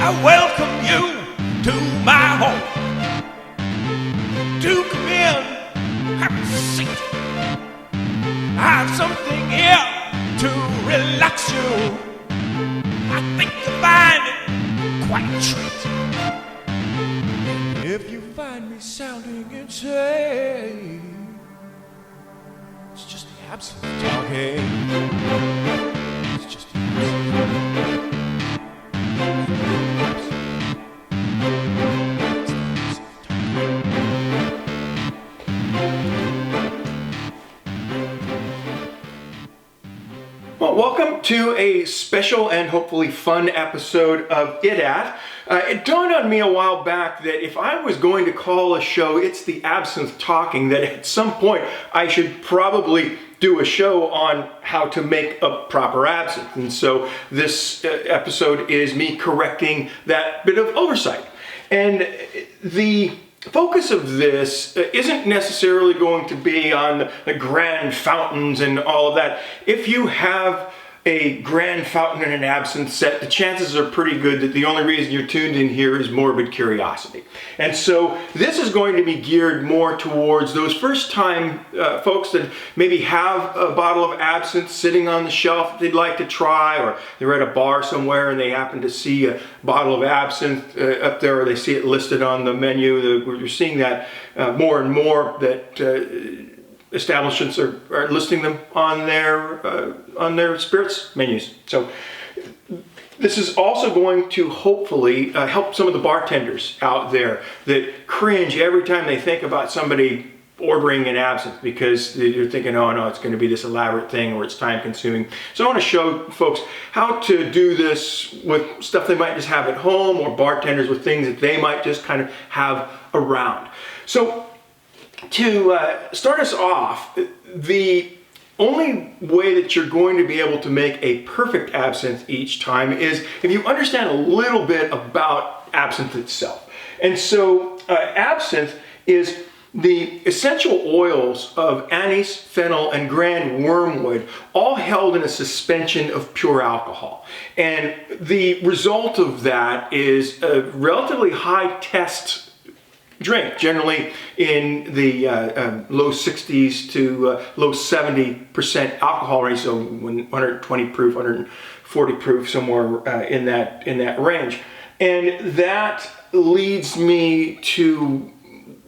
I welcome you to my home. Do come in, have a seat. I have something here to relax you. I think you'll find it quite a treat. If you find me sounding insane, it's just the absinthe talking. It's just the absinthe. Well, welcome to a special and hopefully fun episode of ITAT. It dawned on me a while back that if I was going to call a show It's the Absinthe Talking, that at some point I should probably do a show on how to make a proper absinthe. And so this episode is me correcting that bit of oversight. And the focus of this isn't necessarily going to be on the grand fountains and all of that. If you have a grand fountain and an absinthe set, the chances are pretty good that the only reason you're tuned in here is morbid curiosity. And so this is going to be geared more towards those first time folks that maybe have a bottle of absinthe sitting on the shelf that they'd like to try, or they're at a bar somewhere and they happen to see a bottle of absinthe up there, or they see it listed on the menu. We're seeing that more and more, that establishments are listing them on their spirits menus. So this is also going to hopefully help some of the bartenders out there that cringe every time they think about somebody ordering an absinthe, because you're thinking, oh no, it's going to be this elaborate thing or it's time consuming. So I want to show folks how to do this with stuff they might just have at home, or bartenders with things that they might just kind of have around. So to start us off, the only way that you're going to be able to make a perfect absinthe each time is if you understand a little bit about absinthe itself. And so absinthe is the essential oils of anise, fennel, and grand wormwood, all held in a suspension of pure alcohol. And the result of that is a relatively high test drink, generally in the low 60s to low 70% alcohol range, so 120 proof, 140 proof, somewhere in that range. And that leads me to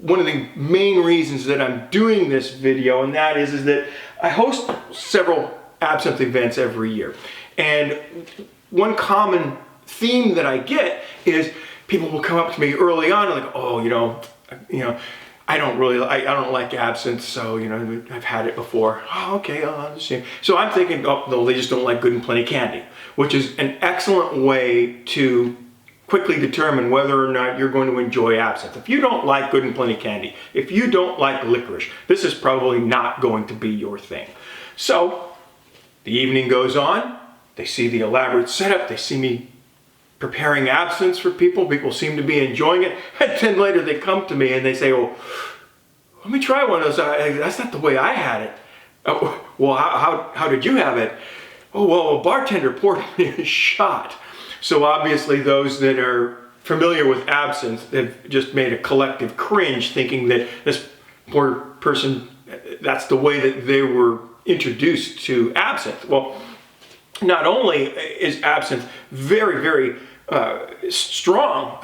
one of the main reasons that I'm doing this video, and that is that I host several absinthe events every year. And one common theme that I get is people will come up to me early on and like, oh, I don't like absinthe, so I've had it before. Oh, okay, I'll understand. So I'm thinking, oh no, they just don't like good and plenty candy, which is an excellent way to quickly determine whether or not you're going to enjoy absinthe. If you don't like good and plenty candy, if you don't like licorice, this is probably not going to be your thing. So the evening goes on, they see the elaborate setup, they see me preparing absinthe for people. People seem to be enjoying it. And then later they come to me and they say, oh, let me try one of those. That's not the way I had it. Oh, well, how did you have it? Oh, well, a bartender poured me a shot. So obviously those that are familiar with absinthe have just made a collective cringe, thinking that this poor person, that's the way that they were introduced to absinthe. Well, not only is absinthe very, very strong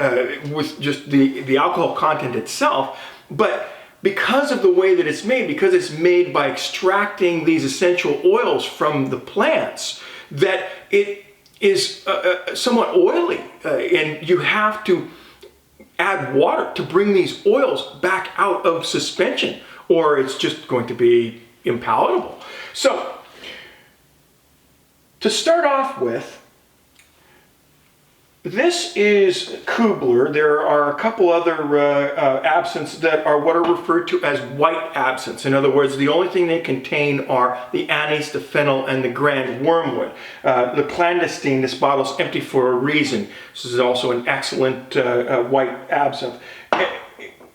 with just the alcohol content itself, but because of the way that it's made, because it's made by extracting these essential oils from the plants, that it is somewhat oily, and you have to add water to bring these oils back out of suspension, or it's just going to be impalatable. So to start off with, this is Kubler. There are a couple other absinthes that are what are referred to as white absinthes. In other words, the only thing they contain are the anise, the fennel, and the grand wormwood. The clandestine, this bottle's empty for a reason. This is also an excellent white absinthe.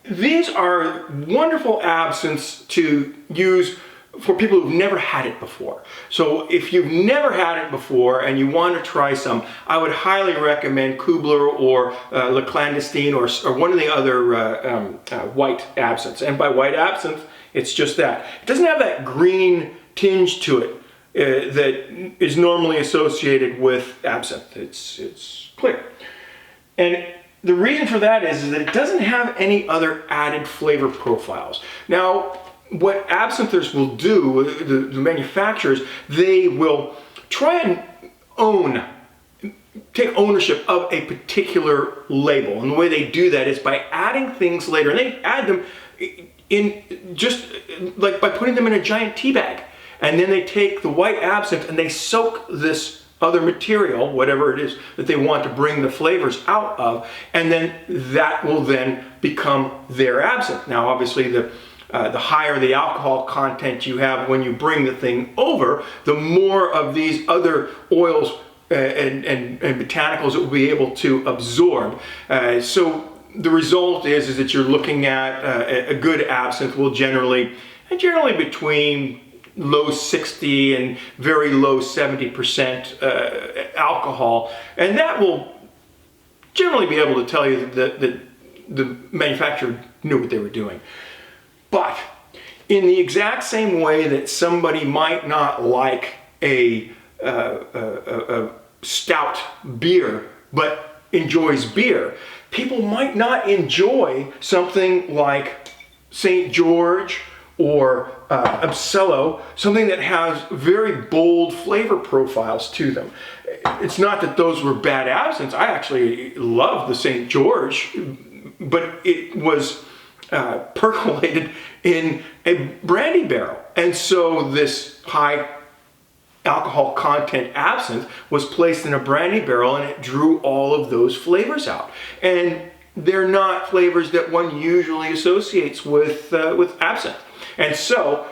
These are wonderful absinthes to use for people who've never had it before. So if you've never had it before and you want to try some, I would highly recommend Kubler or Le Clandestine or one of the other white absinthes. And by white absinthe, it's just that. It doesn't have that green tinge to it that is normally associated with absinthe. It's clear. And the reason for that is that it doesn't have any other added flavor profiles. Now, what absinthers will do, the manufacturers, they will try and take ownership of a particular label. And the way they do that is by adding things later. And they add them in just like by putting them in a giant tea bag. And then they take the white absinthe and they soak this other material, whatever it is that they want to bring the flavors out of, and then that will then become their absinthe. Now, obviously, the higher the alcohol content you have when you bring the thing over, the more of these other oils and botanicals it will be able to absorb. So the result is that you're looking at a good absinthe will generally between low 60 and very low 70% alcohol, and that will generally be able to tell you that the manufacturer knew what they were doing. But in the exact same way that somebody might not like a stout beer but enjoys beer, people might not enjoy something like St. George or Absello, something that has very bold flavor profiles to them. It's not that those were bad absinthes. I actually love the St. George, but it was percolated in a brandy barrel. And so this high alcohol content absinthe was placed in a brandy barrel and it drew all of those flavors out. And they're not flavors that one usually associates with absinthe. And so,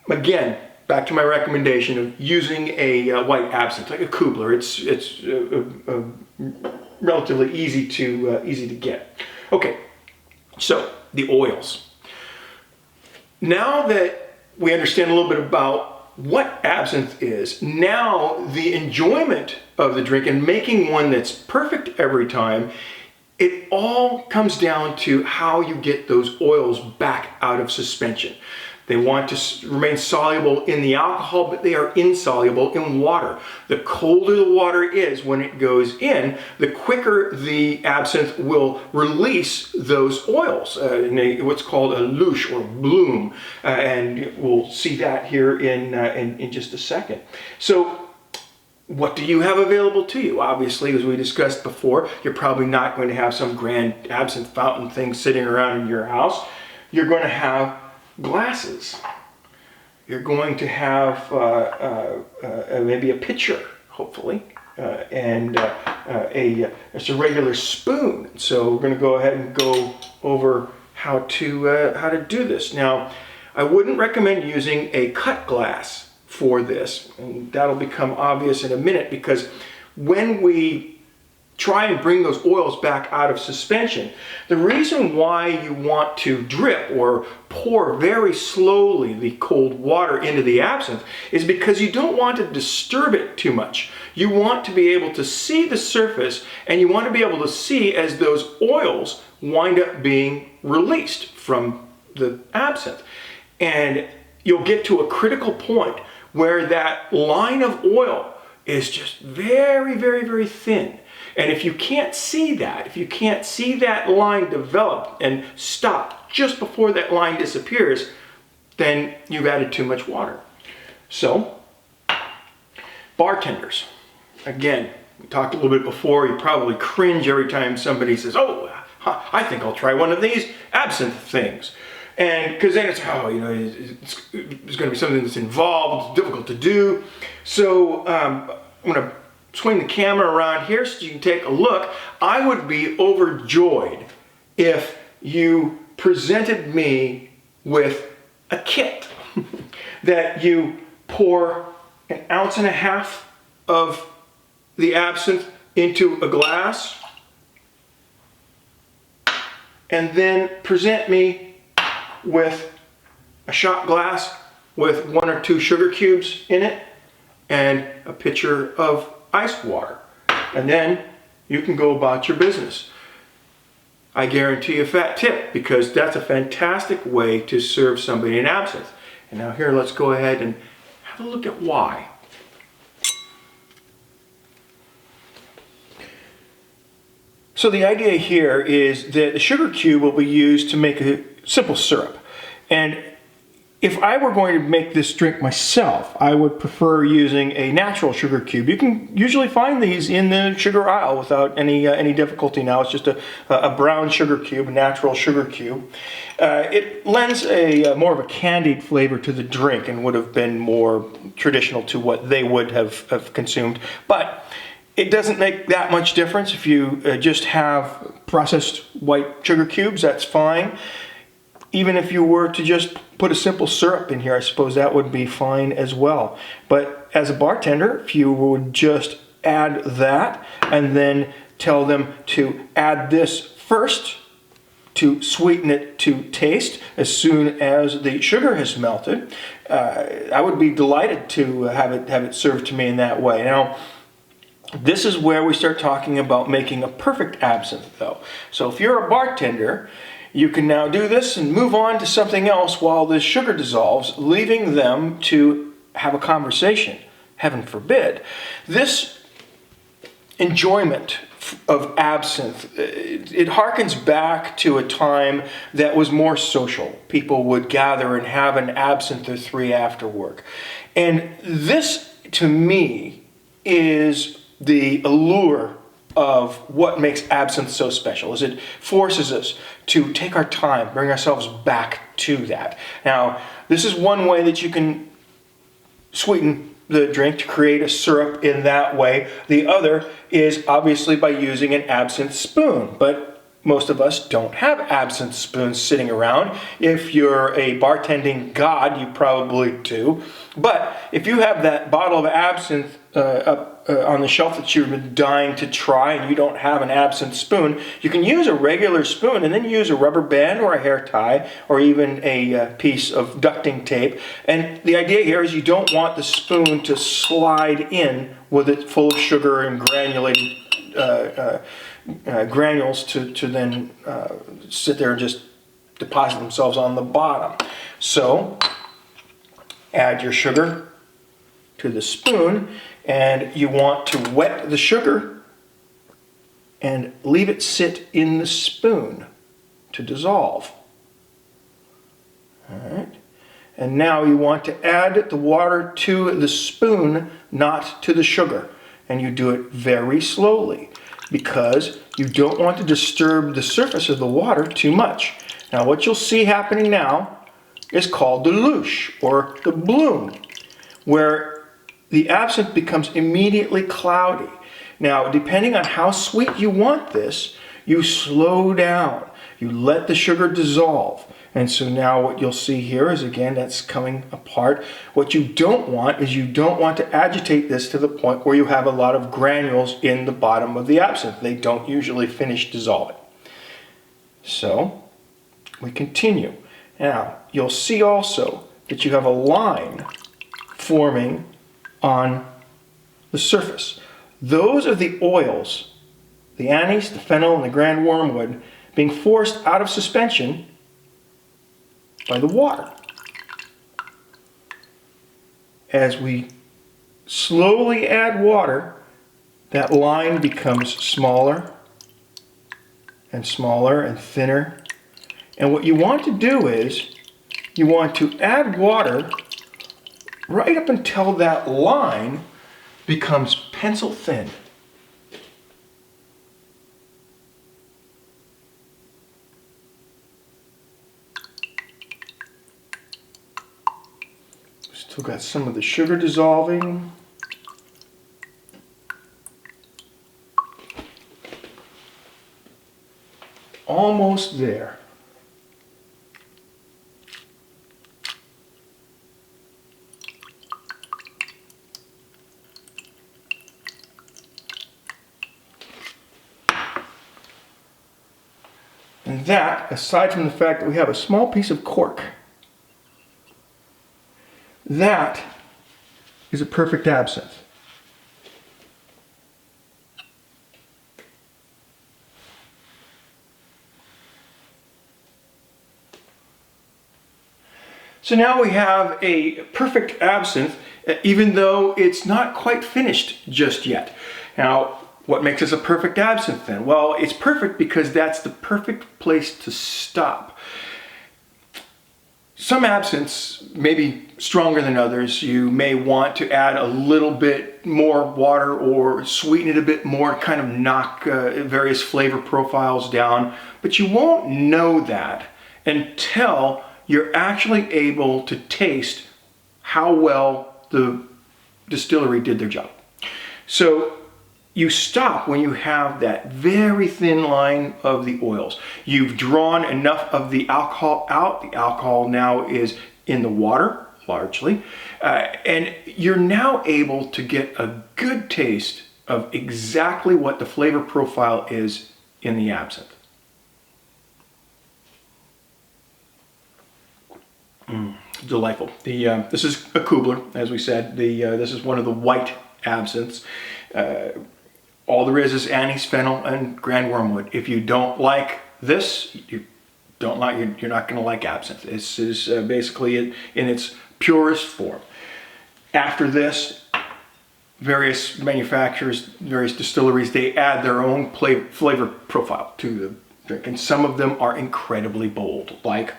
again, back to my recommendation of using a white absinthe, like a Kubler. It's relatively easy to get. Okay, so the oils. Now that we understand a little bit about what absinthe is, now the enjoyment of the drink and making one that's perfect every time, it all comes down to how you get those oils back out of suspension. They want to remain soluble in the alcohol, but they are insoluble in water. The colder the water is when it goes in, the quicker the absinthe will release those oils in what's called a louche or bloom. And we'll see that here in just a second. So, what do you have available to you? Obviously, as we discussed before, you're probably not going to have some grand absinthe fountain thing sitting around in your house. You're going to have glasses. You're going to have maybe a pitcher, hopefully, and it's a regular spoon. So we're going to go ahead and go over how to do this. Now, I wouldn't recommend using a cut glass for this, and that'll become obvious in a minute, because when we try and bring those oils back out of suspension, the reason why you want to drip or pour very slowly the cold water into the absinthe is because you don't want to disturb it too much. You want to be able to see the surface, and you want to be able to see as those oils wind up being released from the absinthe. And you'll get to a critical point where that line of oil is just very, very, very thin. And if you can't see that, if you can't see that line develop and stop just before that line disappears, then you've added too much water. So, bartenders. Again, we talked a little bit before, you probably cringe every time somebody says, oh, I think I'll try one of these absinthe things. And because then it's, it's going to be something that's involved, it's difficult to do. So I'm going to swing the camera around here so you can take a look. I would be overjoyed if you presented me with a kit that you pour 1.5 ounces of the absinthe into a glass and then present me with a shot glass with 1 or 2 sugar cubes in it and a pitcher of ice water. And then you can go about your business. I guarantee a fat tip, because that's a fantastic way to serve somebody an absinthe. And now here, let's go ahead and have a look at why. So the idea here is that the sugar cube will be used to make a simple syrup. And if I were going to make this drink myself, I would prefer using a natural sugar cube. You can usually find these in the sugar aisle without any difficulty now. It's just a brown sugar cube, a natural sugar cube. It lends a more of a candied flavor to the drink and would have been more traditional to what they would have consumed. But it doesn't make that much difference if you just have processed white sugar cubes. That's fine. Even if you were to just put a simple syrup in here, I suppose that would be fine as well. But as a bartender, if you would just add that and then tell them to add this first to sweeten it to taste as soon as the sugar has melted, I would be delighted to have it served to me in that way. Now, this is where we start talking about making a perfect absinthe, though. So if you're a bartender, you can now do this and move on to something else while the sugar dissolves, leaving them to have a conversation. Heaven forbid. This enjoyment of absinthe, it harkens back to a time that was more social. People would gather and have an absinthe or 3 after work. And this, to me, is the allure of what makes absinthe so special, is it forces us to take our time, bring ourselves back to that. Now, this is one way that you can sweeten the drink, to create a syrup in that way. The other is obviously by using an absinthe spoon, but most of us don't have absinthe spoons sitting around. If you're a bartending god, you probably do. But if you have that bottle of absinthe up on the shelf that you've been dying to try and you don't have an absinthe spoon, you can use a regular spoon and then use a rubber band or a hair tie or even a piece of ducting tape. And the idea here is you don't want the spoon to slide in with it full of sugar and granulated granules to then sit there and just deposit themselves on the bottom. So add your sugar to the spoon, and you want to wet the sugar and leave it sit in the spoon to dissolve. All right. And now you want to add the water to the spoon, not to the sugar. And you do it very slowly because you don't want to disturb the surface of the water too much. Now what you'll see happening now is called the louche, or the bloom, where the absinthe becomes immediately cloudy. Now, depending on how sweet you want this, you slow down. You let the sugar dissolve. And so now what you'll see here is, again, that's coming apart. What you don't want is you don't want to agitate this to the point where you have a lot of granules in the bottom of the absinthe. They don't usually finish dissolving. So we continue. Now, you'll see also that you have a line forming on the surface. Those are the oils, the anise, the fennel, and the grand wormwood, being forced out of suspension by the water. As we slowly add water, that line becomes smaller and smaller and thinner. And what you want to do is you want to add water right up until that line becomes pencil thin. Still got some of the sugar dissolving. Almost there. And that, aside from the fact that we have a small piece of cork, That is a perfect absinthe. So now we have a perfect absinthe, even though it's not quite finished just yet. Now, what makes this a perfect absinthe then? Well, it's perfect because that's the perfect place to stop. Some absinthes may be stronger than others. You may want to add a little bit more water or sweeten it a bit more, kind of knock various flavor profiles down, but you won't know that until you're actually able to taste how well the distillery did their job. So you stop when you have that very thin line of the oils. You've drawn enough of the alcohol out. The alcohol now is in the water, largely. And you're now able to get a good taste of exactly what the flavor profile is in the absinthe. Delightful. This is a Kubler, as we said. This is one of the white absinthes. All there is anise, fennel, and grand wormwood. If you don't like this, you're not going to like absinthe. This is basically in its purest form. After this, various manufacturers, various distilleries, they add their own flavor profile to the drink, and some of them are incredibly bold, like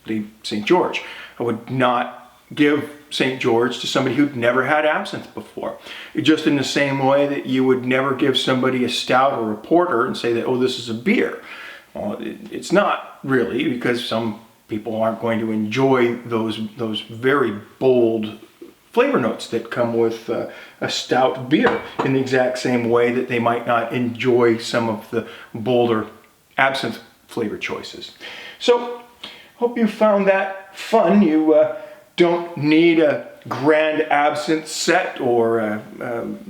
the St. George. I would not give St. George to somebody who'd never had absinthe before. Just in the same way that you would never give somebody a stout or a porter and say that, oh, this is a beer. Well, it's not really, because some people aren't going to enjoy those very bold flavor notes that come with a stout beer in the exact same way that they might not enjoy some of the bolder absinthe flavor choices. So, hope you found that fun. You don't need a grand absinthe set or a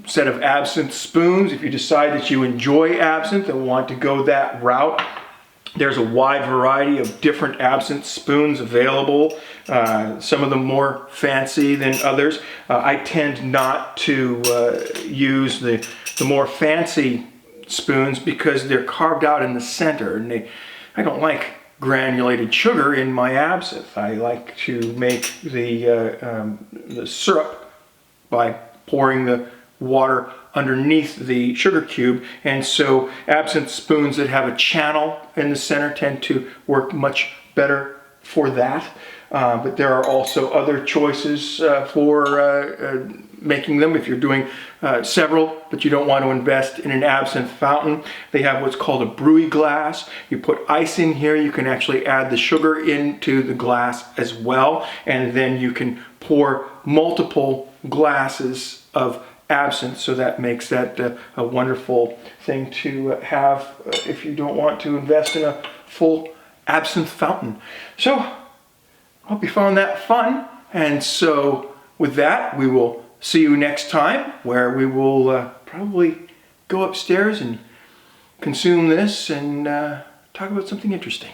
set of absinthe spoons. If you decide that you enjoy absinthe and want to go that route, there's a wide variety of different absinthe spoons available. Some of them more fancy than others. I tend not to use the more fancy spoons because they're carved out in the center, and I don't like granulated sugar in my absinthe. I like to make the syrup by pouring the water underneath the sugar cube, and so absinthe spoons that have a channel in the center tend to work much better for that. But there are also other choices for making them. If you're doing several, but you don't want to invest in an absinthe fountain, they have what's called a brewy glass. You put ice in here, you can actually add the sugar into the glass as well, and then you can pour multiple glasses of absinthe, so that makes that a wonderful thing to have if you don't want to invest in a full absinthe fountain. So, I hope you found that fun, and so with that, we will see you next time, where we will probably go upstairs and consume this and talk about something interesting.